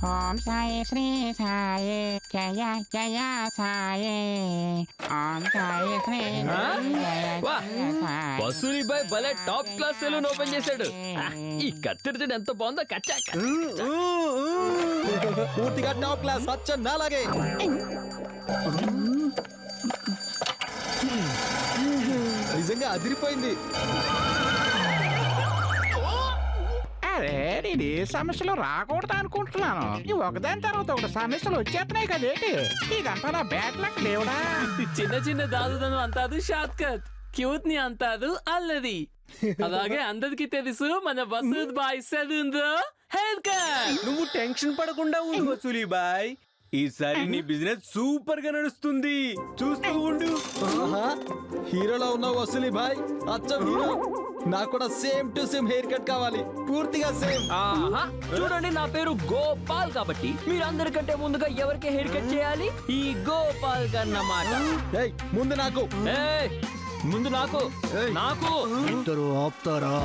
ఓం సాయి శ్రీ సాయి జయ జయ Sai Om Sai Shri వసూలి bye భలే top class salon open చేశాడు. ఈ కత్తిరిచడం ఎంత బాగుందో. కచ్చా పూర్తిగా టాప్ క్లాస్ అచ్చ నాలాగే. నిజంగా అదిరిపోయింది. అరే ఇది సమస్యలు రాకూడదు అనుకుంటున్నాను. ఇవి ఒకదాని తర్వాత ఒకటి సమస్యలు వచ్చేస్తున్నాయి కదేంటి? ఇదంతా నా బ్యాడ్ లక్ దేవుడా. చిన్న చిన్న దాదుదనం అంతాదు షార్ట్ కట్, క్యూట్ ని అంతాదు అల్లది. అలాగే అందరికి తెలుసు మన వసూద్ బాయ్ సెలూన్ హెయిర్ కట్. నువ్వు టెన్షన్ పడకుండా ఉండు వసూలి బాయ్. ఈసారి నీ బిజినెస్ సూపర్ గా నడుస్తుంది, చూస్తూ ఉండు. హీరోలో ఉన్నావు వసూలి బాయ్, అచ్చం హీరో. నాకు కూడా same to same hair cut కావాలి, పూర్తిగా సేమ్. చూడండి, నా పేరు గోపాల్ కాబట్టి మీరు అందరికంటే ముందుగా ఎవరికి హెయిర్ కట్ చేయాలి? ఈ గోపాల్ కన్నమాట. ముందు నాకు ముందు నాకు నాకు ఇద్దరు ఆపుతారా?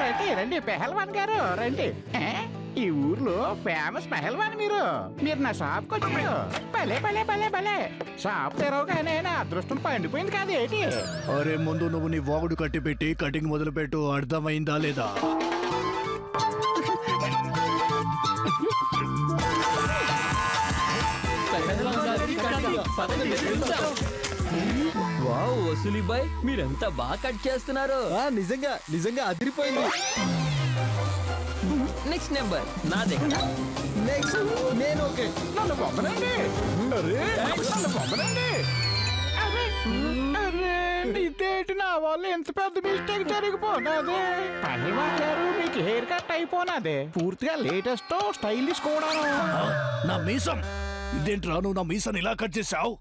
రండి రండి పెహల్వాన్ గారు రండి. ఈ ఊర్లో ఫేమస్ పెహల్వాన్ మీరు. నా షాప్కి వచ్చారు. భలే భలే భలే భలే. షాప్ తెరవగానే నా అదృష్టం పండిపోయింది కాదేటి? అరే ముందు నువ్వు నీ వాగుడు కట్టి పెట్టి కటింగ్ మొదలు పెట్టు. అర్థమైందా లేదా? వావ్ వసూలి బాయ్, మీరెంత బాగా కట్ చేస్తున్నారు. నిజంగా నిజంగా అదిరిపోయింది. నెక్స్ట్ నెంబర్ నా దగ్గర. నెక్స్ట్ నేను. ఓకే, నన్ను బొమ్మనండి. నన్ను బొమ్మనండి. ఇదేంటి నా వల్ల ఎంత పెద్ద మిస్టేక్ జరిగిపోనాది? పెహల్వాన్ గారు మీకు హెయిర్ కట్ అయిపోనాది. పూర్తిగా లేటెస్ట్ స్టైలిష్ కూడా. నా మీసం ఇదేంట్రా? నువ్వు నా మీసాన్ని ఇలా కట్ చేసావు.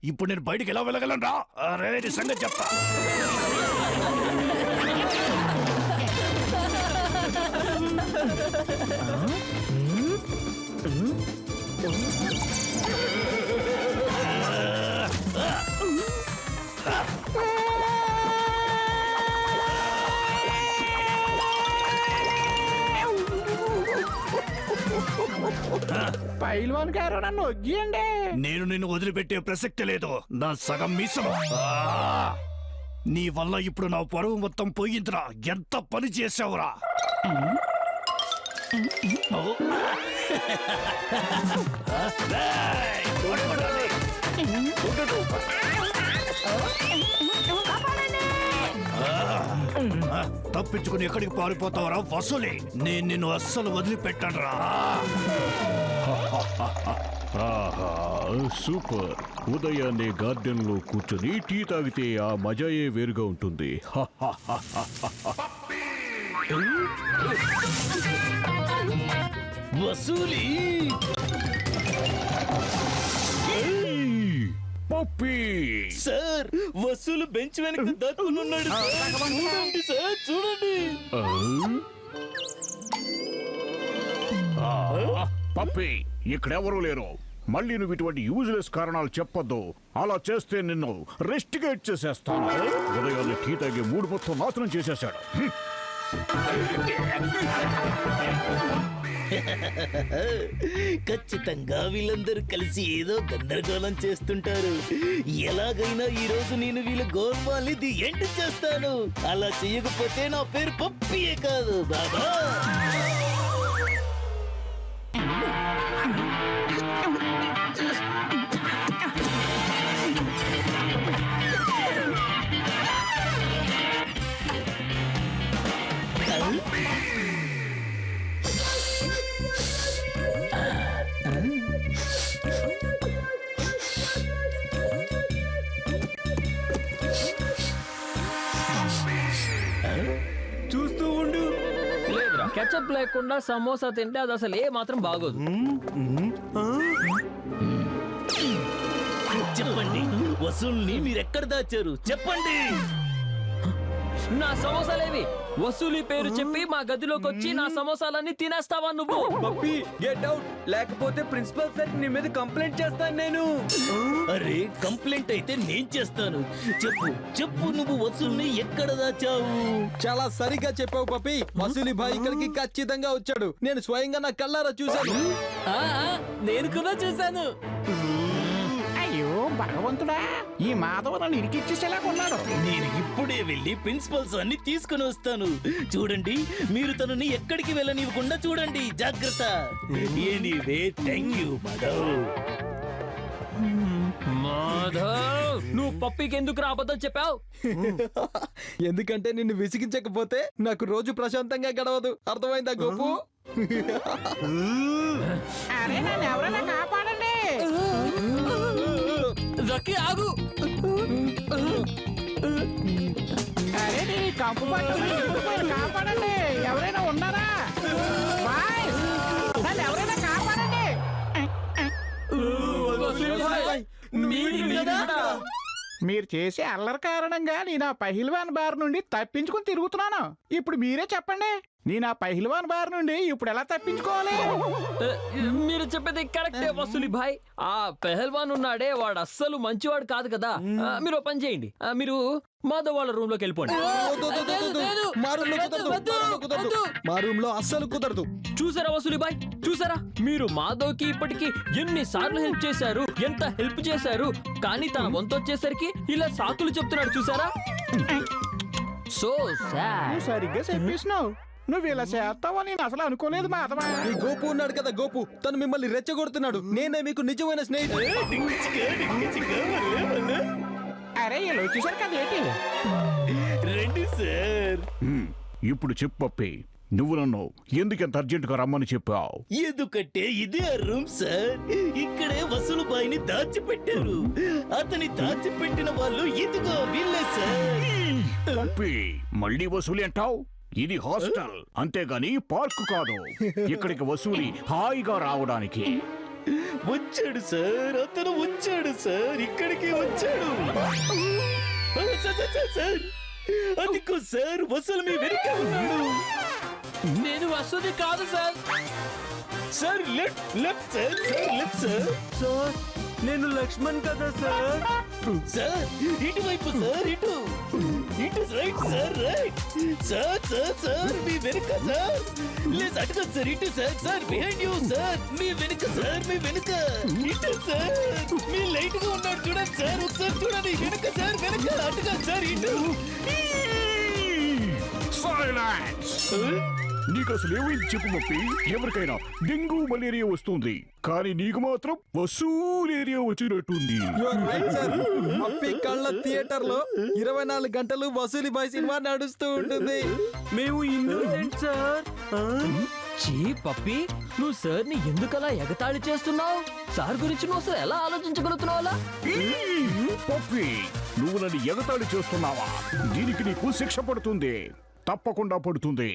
ఇప్పుడు నేను బయటికి ఎలా వెళ్ళగలను రా? అరే నీ సంగతి చెప్తా. పైల్వాన్ గారు నన్ను వగ్గియండి. నేను నిన్ను వదిలిపెట్టే ప్రసక్తి లేదు. నా సగం మీసం నీ వల్ల ఇప్పుడు నా పరువు మొత్తం పోయిందిరా. ఎంత పని చేసావురా? తప్పించుకుని ఎక్కడికి పారిపోతావురా వసూలి? నేను నిన్ను అస్సలు వదిలిపెట్టాను రా. సూపర్. ఉదయాన్నే గార్డెన్ లో కూర్చొని టీ తాగితే ఆ మజాయే వేరుగా ఉంటుంది. వసూలి పప్పీ సార్, వసూలు బెంచ్ వెనక దక్కున్నాడు. చూడండి సార్, చూడండి. పప్పీ, ఇక్కడెవరూ లేరు. మళ్ళీ నువ్వు ఇటువంటి యూజ్లెస్ కారణాలు చెప్పొద్దు. అలా చేస్తే నిన్ను రెస్టిగేట్ చేసేస్తాను. ఉదయాన్నే టీ తాగి మూడు మొత్తం నాశనం చేసేశాడు. ఖచ్చితంగా వీళ్ళందరూ కలిసి ఏదో గందరగోళం చేస్తుంటారు. ఎలాగైనా ఈ రోజు నేను వీళ్ళ గోల్మాల్ని ది ఎండ్ చేస్తాను. అలా చేయకపోతే నా పేరు పప్పియే కాదు బాబా. చూస్తూ ఉండు. లేదురా, కెచప్ లేకుండా సమోసా తింటే అది అసలు ఏ మాత్రం బాగోదు. చెప్పండి, వసూల్ని మీరెక్కడ దాచారు? చెప్పండి. నా సమోసాలేవి వసూలి పేరు చెప్పి మా గదిలోకి వచ్చి నా సమోసాలన్నీ తినేస్తావా నువ్వు? పప్పి గెట్ అవుట్, లేకపోతే ప్రిన్సిపల్ సార్ నీ మీద కంప్లైంట్ చేస్తాను నేను. అరే కంప్లైంట్ అయితే నేను చేస్తాను. చెప్పు చెప్పు, నువ్వు వసూల్ని ఎక్కడ దాచావు? చాలా సరిగ్గా చెప్పావు పప్పి. వసూలి భాయ్ ఇక్కడికి ఖచ్చితంగా వచ్చాడు. నేను స్వయంగా నా కళ్ళారా చూశాను. నేను కూడా చూశాను. అయ్యో భగవంతుడా, ఈ మాధవ నన్ను ఇరికిచ్చేసేలా ఉన్నాడు. నేను ఇప్పుడే వెళ్ళి ప్రిన్సిపల్ సార్ని తీసుకుని వస్తాను. చూడండి, మీరు తనని ఎక్కడికి వెళ్ళనివ్వకుండా చూడండి. జాగ్రత్త. Anyway thank you Madhav. Madhav, నువ్వు పప్పికి ఎందుకు అబద్ధం చెప్పావు? ఎందుకంటే నిన్ను విసిగించకపోతే నాకు రోజు ప్రశాంతంగా గడవదు. అర్థమైందా గోపు? అరే నన్ను ఎవరైనా కాపాడండి. రకి ఆగు. అరే నీ కంపు పట్టుకుని ఇరుక్కుపోయి కాపాడండి. ఎవరైనా ఉన్నారా? బాయ్స్, నన్ను ఎవరైనా కాపాడండి. మీరు చేసే అల్లరి కారణంగా నేను ఆ పహిల్వాన్ బార్ నుండి తప్పించుకుని తిరుగుతున్నాను. ఇప్పుడు మీరే చెప్పండి, నేను ఆ పహిల్వాన్ బార్ నుండి ఇప్పుడు ఎలా తప్పించుకోవాలి? మీరు చెప్పేది కరెక్టే వసూలి భాయ్. ఆ పెహల్వాన్ ఉన్నాడే, వాడు అస్సలు మంచివాడు కాదు కదా. మీరు ఓ పని చేయండి, మీరు మాధవ్ వాళ్ళ రూమ్ లోకి వెళ్ళిపోండి. మా రూమ్ లో అస్సలు కుదరదు. చూసారా వసూలి భాయ్, చూసారా? మీరు మాధవ్ కి ఇప్పటికి ఎన్ని సార్లు హెల్ప్ చేశారు, ఎంత హెల్ప్ చేశారు, కానీ తన వంతు వచ్చేసరికి ఇలా సాకులు చెప్తున్నాడు. చూసారా? So sad. నువ్వు సరిగ్గా చెప్పేసినావు. నువ్వు ఇలా చేస్తావని నేను అసలు అనుకోలేదు మాధవ. ఈ గోపు ఉన్నాడు కదా, గోపు తను మిమ్మల్ని రెచ్చగొడుతున్నాడు. నేనే మీకు నిజమైన స్నేహితుడు. అరే ఇలా వచ్చేసారు కదేంటి? రండి సార్. ఇప్పుడు చెప్పు పప్పి, నువ్వు నన్ను ఎందుకంత అర్జెంటుగా రమ్మని చెప్పావు? ఎందుకంటే ఇదే ఆ రూమ్ సార్. ఇక్కడే వసూలు బాయిని దాచిపెట్టారు. అతని దాచిపెట్టిన వాళ్ళు ఇదిగో వీళ్ళే సార్. పప్పి, మళ్ళీ వసూలి అంటావు? ఇది హాస్టల్, అంతేగాని పార్క్ కాదు. ఇక్కడికి వసూలి హాయిగా రావడానికి. వచ్చాడు సార్, అతను వచ్చాడు సార్, ఇక్కడికి వచ్చాడు. సార్, అదిగో సార్, వసూలు మీ వెనుక ఉన్నాడు. నేను వసూలి కాదు sir. Sir left left sir, sir left sir. Sir నేను లక్ష్మణ్ కదా సార్. సార్ ఇటువైపు సార్, ఇటు ఇటు right sir, right sir. Sir sir మీ వెనుక సార్. లేదు అటుగా సార్, ఇటు sir. Sir behind you sir, మీ వెనుక సార్, మీ వెనుక ఇటు సార్. మీ లైట్ గా ఉన్నాడు చూడండి సార్, ఒకసారి చూడండి. వెనుక సార్, వెనుక అటుగా సార్, ఇటు. సైలెన్స్! నీకు అసలు ఏమైంది చెప్పు పప్పి. ఎవరికైనా డెంగ్యూ మలేరియా వస్తుంది, కానీ నీకు మాత్రం వసూలేరియా వచ్చినట్టుంది. పప్పి కళ్ళ థియేటర్ లో 24 గంటలు వసూలి బాయ్ సినిమా నడుస్తూ ఉంటుంది. మేము ఇన్నోసెంట్ సార్. చీ పప్పి, నువ్వు సార్ ని ఎందుకలా ఎగతాళి చేస్తున్నావు? సార్ గురించి నువ్వు అసలు ఎలా ఆలోచించగలుగుతున్నావు అలా? పప్పి, నువ్వు నన్ను ఎగతాళి చేస్తున్నావా? దీనికి నీకు శిక్ష పడుతుంది, తప్పకుండా పడుతుంది.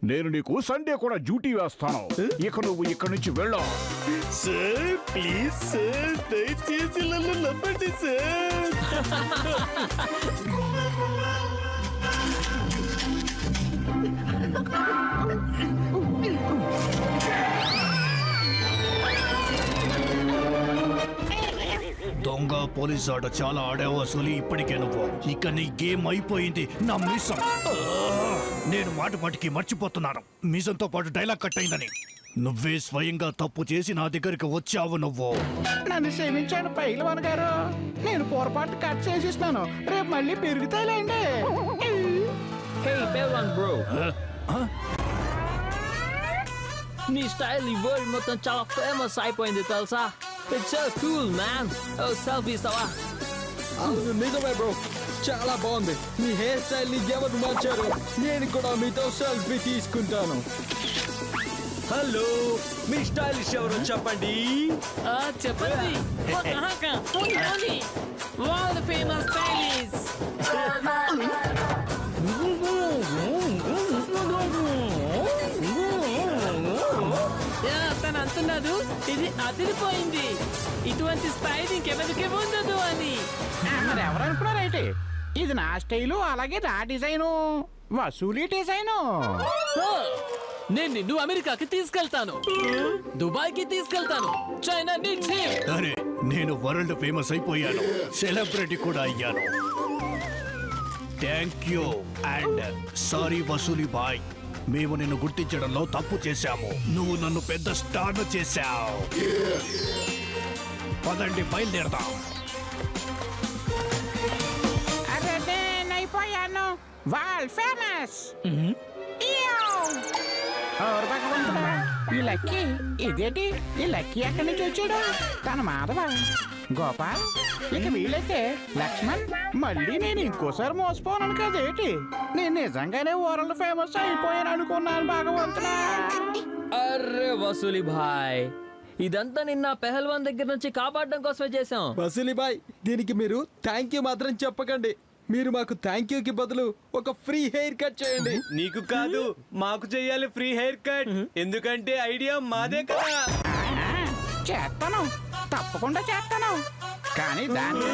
నేను నీకు సండే కూడా డ్యూటీ వేస్తాను. ఇక నువ్వు ఇక్కడి నుంచి వెళ్ళావు. సార్ ప్లీజ్ సార్, దయచేసి నన్ను నమ్మండి సార్. దొంగ పోలీస్ ఆట చాలా ఆడావు వసూలి. ఇప్పటికే నువ్వు ఇక నీ గేమ్ అయిపోయింది. నా మీసం నేను మాటికి మర్చిపోతున్నాను. మీసంతో పాటు డైలాగ్ కట్ అయిందని. నువ్వే స్వయంగా తప్పు చేసి నా దగ్గరికి వచ్చావు. నువ్వు నన్ను క్షమించాను పైలవాన్ గారు. నేను పొరపాటు కట్ చేసేసినాను. రేపు మళ్ళీ పెరుగుతాయిలేండి. హే పెహల్వాన్ బ్రో, నీ స్టైల్ ఈ వరల్డ్ మొత్తం చాలా ఫేమస్ అయిపోయింది తెలుసా? It's so cool man. ఓ సెల్ఫీ ఇస్తావా? అవును నిజమే బ్రో, చాలా బాగుంది. మీ హెయిర్ స్టైల్ ని ఎవరు మార్చారు? నేను కూడా మీతో సెల్ఫీ తీసుకుంటాను. హలో, మీ స్టైలిష్ ఎవరో చెప్పండి. చెప్పండి. వాళ్ళ ఫేమస్ స్టైలిష్. తను అంటున్నాడు ఇది అదిరిపోయింది, ఇటువంటి స్టైల్ ఇంకెవరికి ఉండదు అని. మరి ఎవరు అనుకున్నారైతే? ఇది నా స్టైలు, అలాగే నా డిజైను. వసూలీ డిజైను. ఆ, నేను నిన్ను అమెరికాకి తీసుకెళ్తాను, దుబాయ్కి తీసుకెళ్తాను, చైనా నుంచి. అరే నేను వరల్డ్ ఫేమస్ అయిపోయాను, సెలబ్రిటీ కూడా అయ్యాను. Thank you and sorry Vasuli బాయ్, మేము నిన్ను గుర్తించడంలో తప్పు చేశాము. నువ్వు నన్ను పెద్ద స్టార్ చేశావు. పదండి బయలుదేరదాం. అరే నేనైపోయాను వరల్డ్ ఫేమస్. ఎవరు భగవంతుడా, ఈ లక్కీ ఇదేంటి? ఈ లక్కీ ఎక్కడి నుంచి వచ్చాడు? తన మాధవ, గోపాల్, ఇక వీళ్ళైతే లక్ష్మణ్. మళ్ళీ నేను ఇంకోసారి మోసపోను కదేటి? నేను నిజంగానే వరల్డ్ ఫేమస్ అయిపోయాను అనుకున్నాను భగవంతుడా. అర్రే వసూలి భాయ్, ఇదంతా నిన్న పెహల్వాన్ దగ్గర నుంచి కాపాడడం కోసమే చేశాం. వసూలి బాయ్, దీనికి మీరు థ్యాంక్ యూ మాత్రం చెప్పకండి. మీరు మాకు థ్యాంక్ యూకి బదులు ఒక ఫ్రీ హెయిర్ కట్ చేయండి. నీకు కాదు, మాకు చెయ్యాలి ఫ్రీ హెయిర్ కట్. ఎందుకంటే ఐడియా మాదే కదా. చేస్తాను, తప్పకుండా చేస్తాను. కానీ దాని